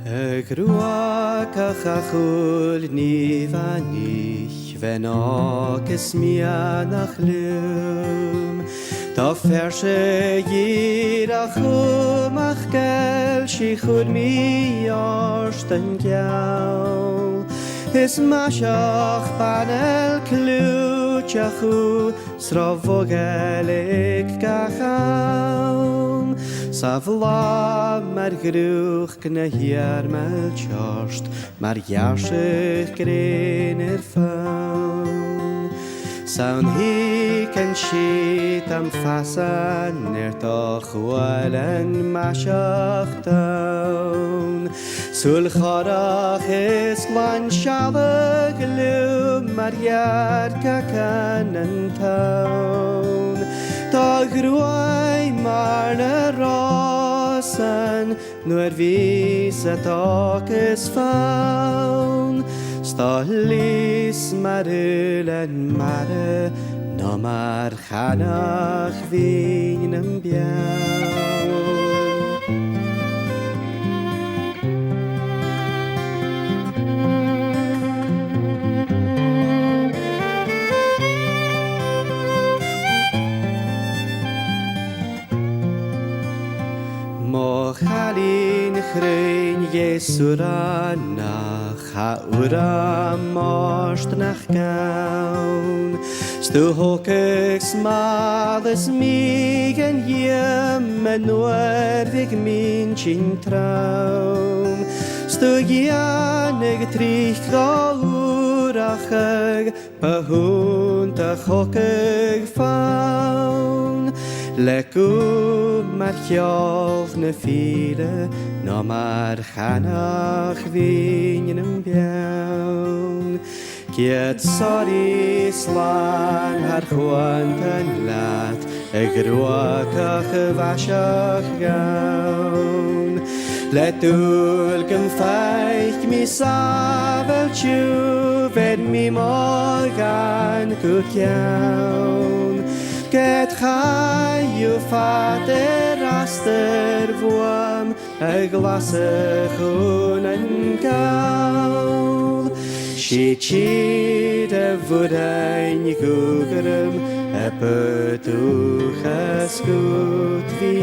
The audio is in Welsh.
Gruach a chachul ni vanich ven agus mianach lum Tá ferse gyr a chumach gel si chud mi orsten giawl Is masach banel clúteachú sravogelig gachawn Sa vla mar grúch gna hiar mel tjorst mar jarsich grenir fawn Sa'n hik en shit am fasan to chwalen masach dawn Sul chorach is glan shabag lum mar yar kakan en tawn Ta gruai mar na rosan Nuer vis et is fawn Sta lis mar ulen mare No mar chanach vinem biawn Mochalin chrein Jesura nach haura most nach gaun Stu hokig smades mig en jem en nuervig min chin traum Stu gianig trich gaurachig behunt a hokig faun Leku mar hjolf na file No mar chanach vinen biawn Giet sorry slan har chwant yn lat gruach a vasach gawn Let ul gymffaich mi safel tiw Fed mi morgan cwciawn Get chai fader aster fwam y glas y chwn yn gael Si chyd y fwdain i gwgrym y bydwch ysgwt fi